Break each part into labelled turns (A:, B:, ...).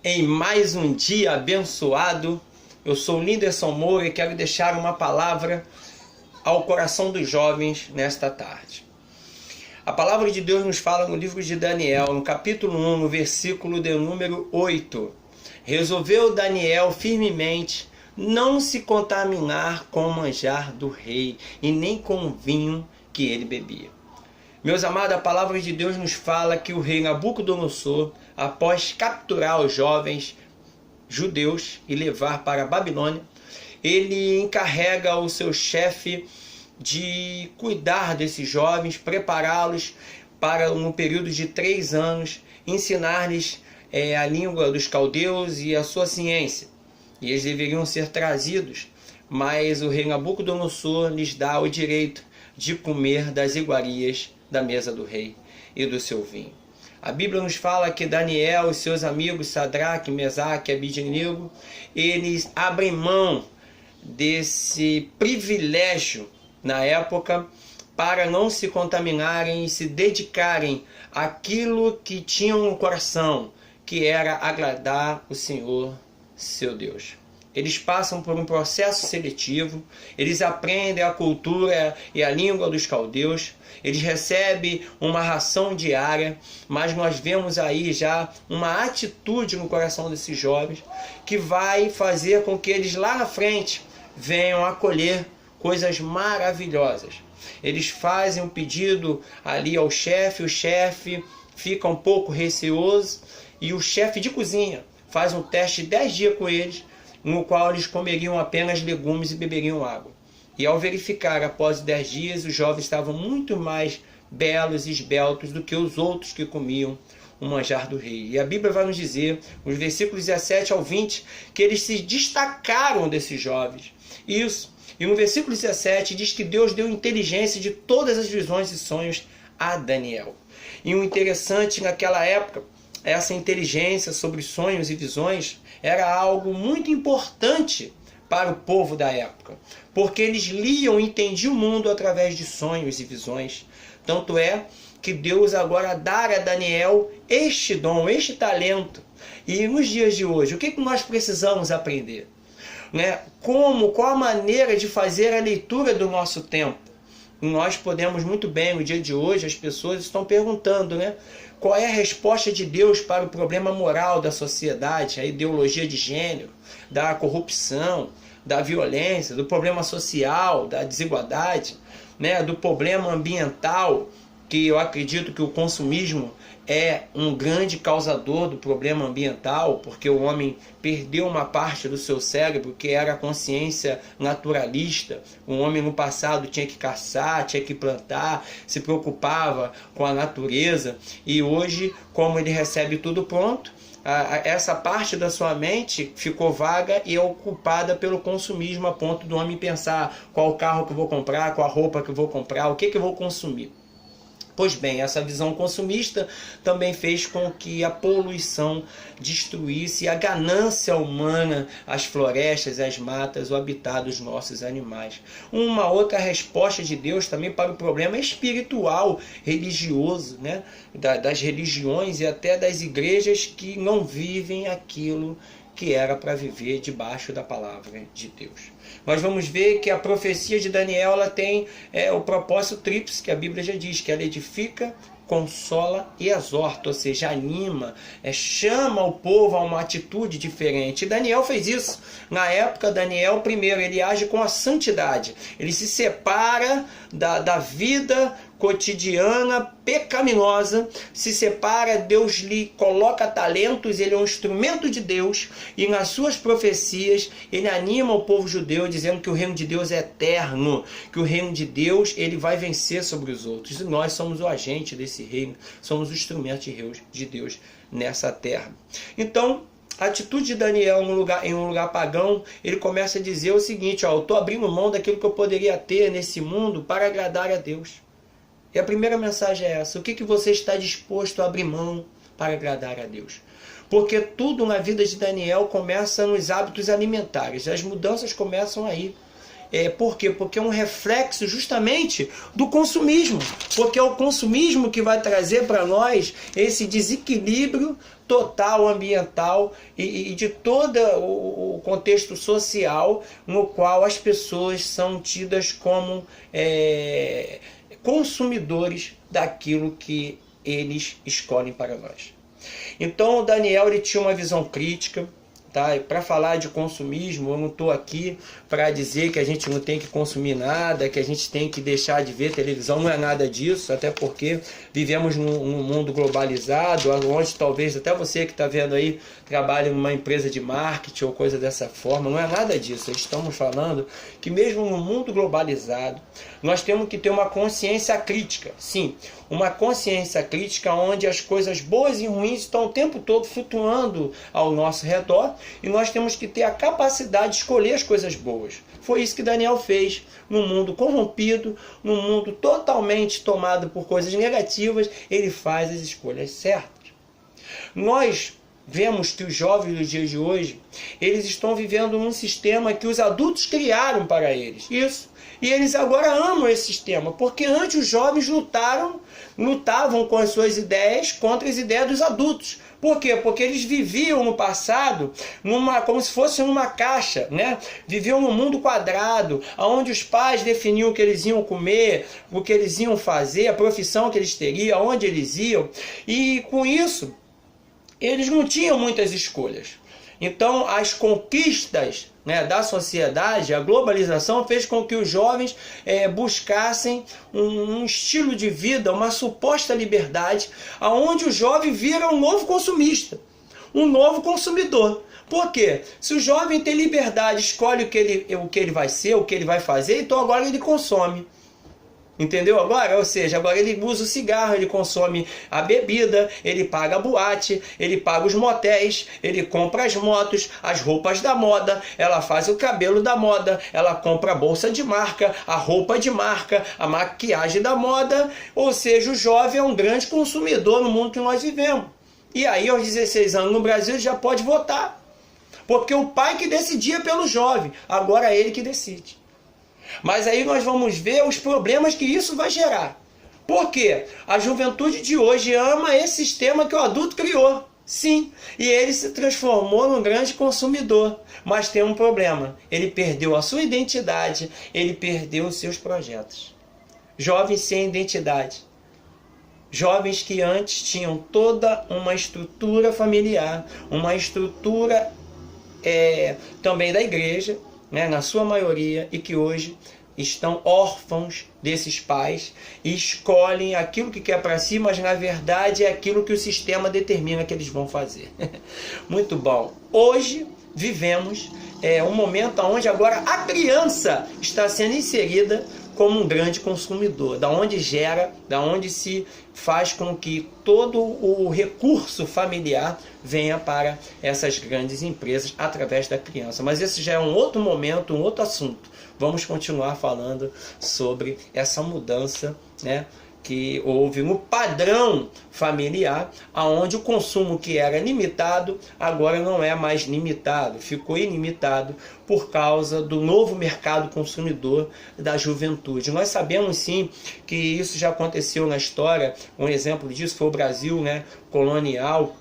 A: em mais um dia abençoado. Eu sou Linderson Moura e quero deixar uma palavra ao coração dos jovens nesta tarde. A palavra de Deus nos fala no livro de Daniel, no capítulo 1, no versículo de número 8. Resolveu Daniel firmemente não se contaminar com o manjar do rei e nem com o vinho que ele bebia. Meus amados, a palavra de Deus nos fala que o rei Nabucodonosor, após capturar os jovens judeus e levar para a Babilônia, ele encarrega o seu chefe de cuidar desses jovens, prepará-los para um período de 3 anos, ensinar-lhes a língua dos caldeus e a sua ciência. E eles deveriam ser trazidos, mas o rei Nabucodonosor lhes dá o direito de comer das iguarias da mesa do rei e do seu vinho. A Bíblia nos fala que Daniel e seus amigos Sadraque, Mesaque e Abednego, eles abrem mão desse privilégio na época para não se contaminarem e se dedicarem àquilo que tinham no coração, que era agradar o Senhor, seu Deus. Eles passam por um processo seletivo, eles aprendem a cultura e a língua dos caldeus, eles recebem uma ração diária, mas nós vemos aí já uma atitude no coração desses jovens que vai fazer com que eles lá na frente venham a colher coisas maravilhosas. Eles fazem um pedido ali ao chefe, o chefe fica um pouco receoso e o chefe de cozinha faz um teste de 10 dias com eles, no qual eles comeriam apenas legumes e beberiam água. E ao verificar, após 10 dias, os jovens estavam muito mais belos e esbeltos do que os outros que comiam o manjar do rei. E a Bíblia vai nos dizer, nos versículos 17 ao 20, que eles se destacaram desses jovens. Isso. E no versículo 17 diz que Deus deu inteligência de todas as visões e sonhos a Daniel. E o interessante naquela época, essa inteligência sobre sonhos e visões era algo muito importante para o povo da época, porque eles liam e entendiam o mundo através de sonhos e visões. Tanto é que Deus agora dá a Daniel este dom, este talento. E nos dias de hoje, o que nós precisamos aprender? Qual a maneira de fazer a leitura do nosso tempo? Nós podemos muito bem, no dia de hoje, as pessoas estão perguntando, qual é a resposta de Deus para o problema moral da sociedade, a ideologia de gênero, da corrupção, da violência, do problema social, da desigualdade, do problema ambiental, que eu acredito que o consumismo é um grande causador do problema ambiental, porque o homem perdeu uma parte do seu cérebro que era a consciência naturalista. O homem no passado tinha que caçar, tinha que plantar, se preocupava com a natureza, e hoje, como ele recebe tudo pronto, essa parte da sua mente ficou vaga e é ocupada pelo consumismo, a ponto do homem pensar qual carro que eu vou comprar, qual roupa que eu vou comprar, o que eu vou consumir. Pois bem, essa visão consumista também fez com que a poluição destruísse a ganância humana, as florestas, as matas, o habitat dos nossos animais. Uma outra resposta de Deus também para o problema espiritual, religioso, das religiões e até das igrejas que não vivem aquilo que era para viver debaixo da palavra de Deus. Nós vamos ver que a profecia de Daniel ela tem o propósito tríplice, que a Bíblia já diz, que ela edifica, consola e exorta, ou seja, anima, chama o povo a uma atitude diferente. E Daniel fez isso. Na época, Daniel, primeiro, ele age com a santidade. Ele se separa da vida cotidiana, pecaminosa, se separa, Deus lhe coloca talentos, ele é um instrumento de Deus, e nas suas profecias, ele anima o povo judeu, dizendo que o reino de Deus é eterno, que o reino de Deus ele vai vencer sobre os outros, e nós somos o agente desse reino, somos o instrumento de Deus nessa terra. Então, a atitude de Daniel em um lugar pagão, ele começa a dizer o seguinte, eu estou abrindo mão daquilo que eu poderia ter nesse mundo para agradar a Deus. E a primeira mensagem é essa, o que você está disposto a abrir mão para agradar a Deus? Porque tudo na vida de Daniel começa nos hábitos alimentares, as mudanças começam aí. Por quê? Porque é um reflexo justamente do consumismo. Porque é o consumismo que vai trazer para nós esse desequilíbrio total ambiental e de todo o contexto social no qual as pessoas são tidas como consumidores daquilo que eles escolhem para nós. Então o Daniel ele tinha uma visão crítica. Tá? Para falar de consumismo, eu não estou aqui para dizer que a gente não tem que consumir nada, que a gente tem que deixar de ver televisão, não é nada disso, até porque vivemos num mundo globalizado, onde talvez até você que está vendo aí trabalhe numa empresa de marketing ou coisa dessa forma, não é nada disso. Estamos falando que mesmo no mundo globalizado, nós temos que ter uma consciência crítica, sim, uma consciência crítica onde as coisas boas e ruins estão o tempo todo flutuando ao nosso redor e nós temos que ter a capacidade de escolher as coisas boas. Foi isso que Daniel fez. Num mundo corrompido, num mundo totalmente tomado por coisas negativas, ele faz as escolhas certas. Nós vemos que os jovens dos dias de hoje, eles estão vivendo num sistema que os adultos criaram para eles. Isso. E eles agora amam esse sistema, porque antes os jovens lutavam com as suas ideias contra as ideias dos adultos. Por quê? Porque eles viviam no passado como se fosse numa caixa, né? Viviam num mundo quadrado, onde os pais definiam o que eles iam comer, o que eles iam fazer, a profissão que eles teriam, onde eles iam. E com isso, eles não tinham muitas escolhas. Então, as conquistas, né, da sociedade, a globalização fez com que os jovens buscassem um estilo de vida, uma suposta liberdade, onde o jovem vira um novo consumista, um novo consumidor. Por quê? Se o jovem tem liberdade, escolhe o que ele vai ser, o que ele vai fazer, então agora ele consome. Entendeu agora? Ou seja, agora ele usa o cigarro, ele consome a bebida, ele paga a boate, ele paga os motéis, ele compra as motos, as roupas da moda, ela faz o cabelo da moda, ela compra a bolsa de marca, a roupa de marca, a maquiagem da moda. Ou seja, o jovem é um grande consumidor no mundo que nós vivemos. E aí, aos 16 anos no Brasil, ele já pode votar. Porque o pai que decidia pelo jovem, agora é ele que decide. Mas aí nós vamos ver os problemas que isso vai gerar. Por quê? A juventude de hoje ama esse sistema que o adulto criou. Sim, e ele se transformou num grande consumidor. Mas tem um problema. Ele perdeu a sua identidade, ele perdeu os seus projetos. Jovens sem identidade. Jovens que antes tinham toda uma estrutura familiar, uma estrutura também da igreja, né, na sua maioria, e que hoje estão órfãos desses pais e escolhem aquilo que quer para si, mas na verdade é aquilo que o sistema determina que eles vão fazer. Muito bom. Hoje vivemos um momento onde agora a criança está sendo inserida como um grande consumidor, da onde se faz com que todo o recurso familiar venha para essas grandes empresas através da criança. Mas esse já é um outro momento, um outro assunto. Vamos continuar falando sobre essa mudança, né, que houve no padrão familiar, aonde o consumo que era limitado, agora não é mais limitado, ficou ilimitado por causa do novo mercado consumidor da juventude. Nós sabemos sim que isso já aconteceu na história, um exemplo disso foi o Brasil, né, colonial,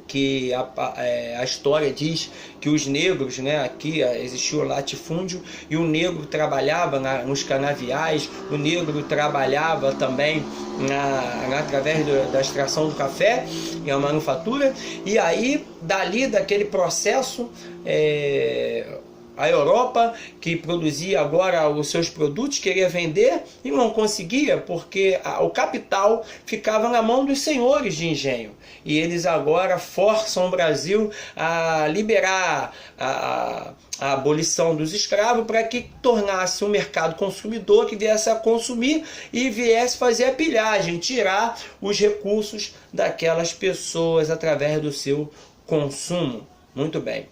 A: que a história diz que os negros, né, aqui existiu o latifúndio, e o negro trabalhava nos canaviais, o negro trabalhava também através da extração do café e a manufatura, e aí dali daquele processo a Europa, que produzia agora os seus produtos, queria vender e não conseguia, porque o capital ficava na mão dos senhores de engenho. E eles agora forçam o Brasil a liberar a abolição dos escravos para que tornasse um mercado consumidor que viesse a consumir e viesse fazer a pilhagem, tirar os recursos daquelas pessoas através do seu consumo. Muito bem.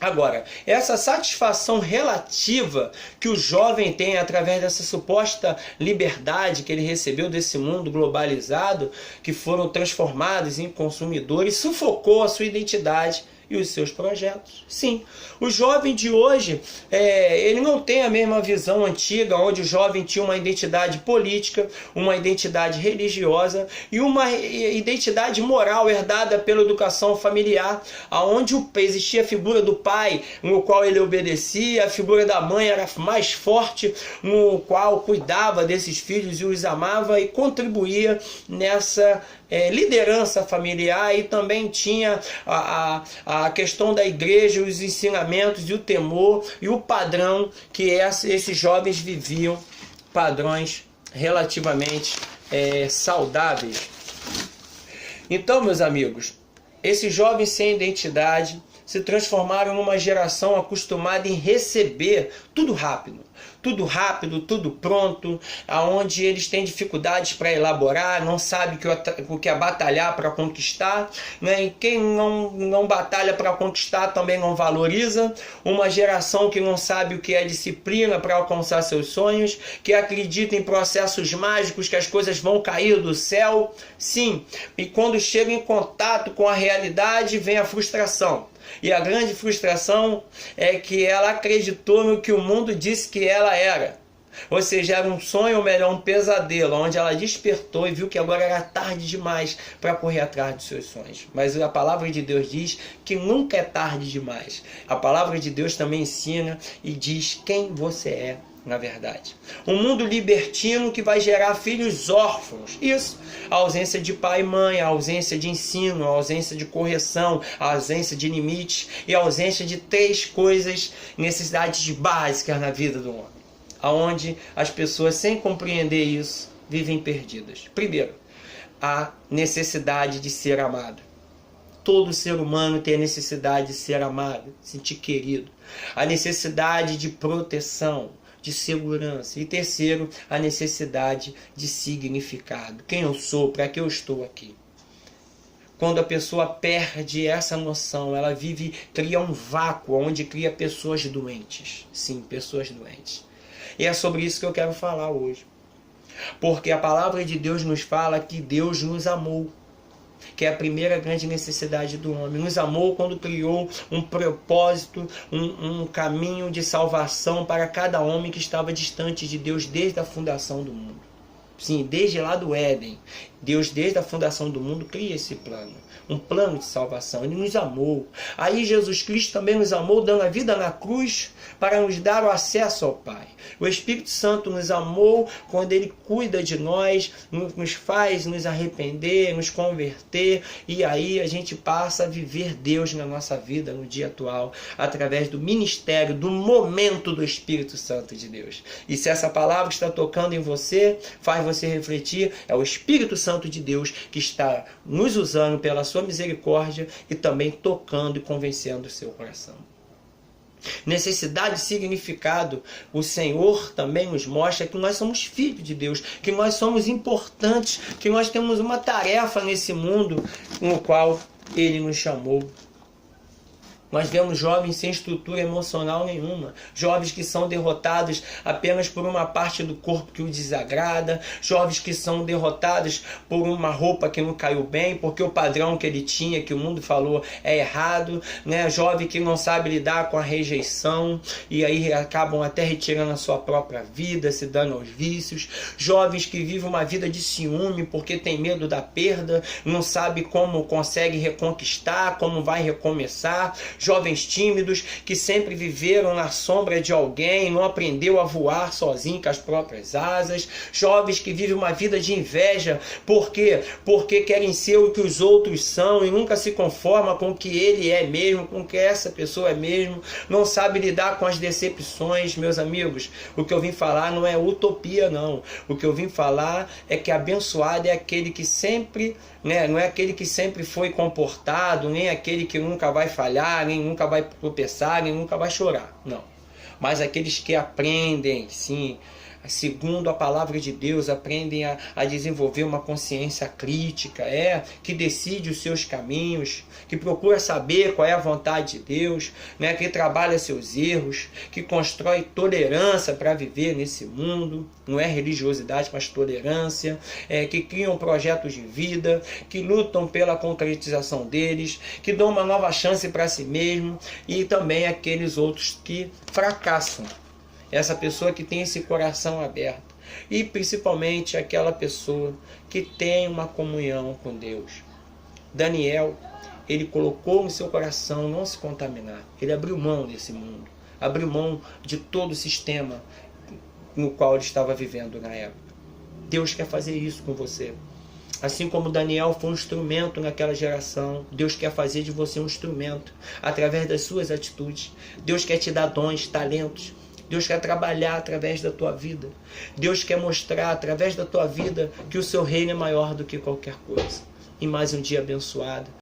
A: Agora, essa satisfação relativa que o jovem tem através dessa suposta liberdade que ele recebeu desse mundo globalizado, que foram transformados em consumidores, sufocou a sua identidade e os seus projetos. Sim, o jovem de hoje, ele não tem a mesma visão antiga, onde o jovem tinha uma identidade política, uma identidade religiosa e uma identidade moral herdada pela educação familiar, onde existia a figura do pai, no qual ele obedecia, a figura da mãe era mais forte, no qual cuidava desses filhos e os amava e contribuía nessa liderança familiar, e também tinha a questão da igreja, os ensinamentos e o temor e o padrão que esses jovens viviam, padrões relativamente saudáveis. Então, meus amigos, esses jovens sem identidade se transformaram numa geração acostumada em receber tudo rápido, tudo pronto, aonde eles têm dificuldades para elaborar, não sabe o que é batalhar para conquistar, né? E quem não batalha para conquistar também não valoriza. Uma geração que não sabe o que é disciplina para alcançar seus sonhos, que acredita em processos mágicos, que as coisas vão cair do céu. Sim, e quando chega em contato com a realidade, vem a frustração. E a grande frustração é que ela acreditou no que o mundo disse que ela era. Ou seja, era um sonho, ou melhor, um pesadelo, onde ela despertou e viu que agora era tarde demais para correr atrás dos seus sonhos. Mas a palavra de Deus diz que nunca é tarde demais. A palavra de Deus também ensina e diz quem você é, na verdade. Um mundo libertino que vai gerar filhos órfãos. Isso. A ausência de pai e mãe, a ausência de ensino, a ausência de correção, a ausência de limites e a ausência de 3 coisas, necessidades básicas na vida do homem. Aonde as pessoas, sem compreender isso, vivem perdidas. Primeiro, a necessidade de ser amado. Todo ser humano tem a necessidade de ser amado, sentir querido. A necessidade de proteção, de segurança. E terceiro, a necessidade de significado. Quem eu sou, para que eu estou aqui? Quando a pessoa perde essa noção, ela cria um vácuo, onde cria pessoas doentes. Sim, pessoas doentes. E é sobre isso que eu quero falar hoje. Porque a palavra de Deus nos fala que Deus nos amou, que é a primeira grande necessidade do homem. Nos amou quando criou um propósito, um caminho de salvação para cada homem que estava distante de Deus desde a fundação do mundo. Sim, desde lá do Éden, Deus desde a fundação do mundo cria esse plano, um plano de salvação. Ele nos amou. Aí Jesus Cristo também nos amou, dando a vida na cruz para nos dar o acesso ao Pai. O Espírito Santo nos amou quando Ele cuida de nós, nos faz nos arrepender, nos converter, e aí a gente passa a viver Deus na nossa vida no dia atual, através do ministério, do momento do Espírito Santo de Deus. E se essa palavra está tocando em você, faz você refletir, é o Espírito Santo de Deus que está nos usando pela sua misericórdia e também tocando e convencendo o seu coração. Necessidade de significado, o Senhor também nos mostra que nós somos filhos de Deus, que nós somos importantes, que nós temos uma tarefa nesse mundo no qual Ele nos chamou. Nós vemos jovens sem estrutura emocional nenhuma, jovens que são derrotados apenas por uma parte do corpo que o desagrada, jovens que são derrotados por uma roupa que não caiu bem, porque o padrão que ele tinha, que o mundo falou, é errado, né? Jovem que não sabe lidar com a rejeição e aí acabam até retirando a sua própria vida, se dando aos vícios, jovens que vivem uma vida de ciúme porque tem medo da perda, não sabe como consegue reconquistar, como vai recomeçar, jovens tímidos que sempre viveram na sombra de alguém, não aprendeu a voar sozinho com as próprias asas, jovens que vivem uma vida de inveja, por quê? Porque querem ser o que os outros são e nunca se conforma com o que ele é mesmo, com o que essa pessoa é mesmo, não sabe lidar com as decepções. Meus amigos, o que eu vim falar não é utopia não, o que eu vim falar é que abençoado é aquele que sempre, né, não é aquele que sempre foi comportado, nem aquele que nunca vai falhar, nem nunca vai tropeçar, nem nunca vai chorar, não. Mas aqueles que aprendem, sim, segundo a palavra de Deus, aprendem a desenvolver uma consciência crítica, que decide os seus caminhos, que procura saber qual é a vontade de Deus, que trabalha seus erros, que constrói tolerância para viver nesse mundo, não é religiosidade, mas tolerância, que criam projetos de vida, que lutam pela concretização deles, que dão uma nova chance para si mesmo, e também aqueles outros que fracassam. Essa pessoa que tem esse coração aberto. E principalmente aquela pessoa que tem uma comunhão com Deus. Daniel, ele colocou no seu coração não se contaminar. Ele abriu mão desse mundo. Abriu mão de todo o sistema no qual ele estava vivendo na época. Deus quer fazer isso com você. Assim como Daniel foi um instrumento naquela geração, Deus quer fazer de você um instrumento através das suas atitudes. Deus quer te dar dons, talentos. Deus quer trabalhar através da tua vida. Deus quer mostrar através da tua vida que o seu reino é maior do que qualquer coisa. E mais um dia abençoado.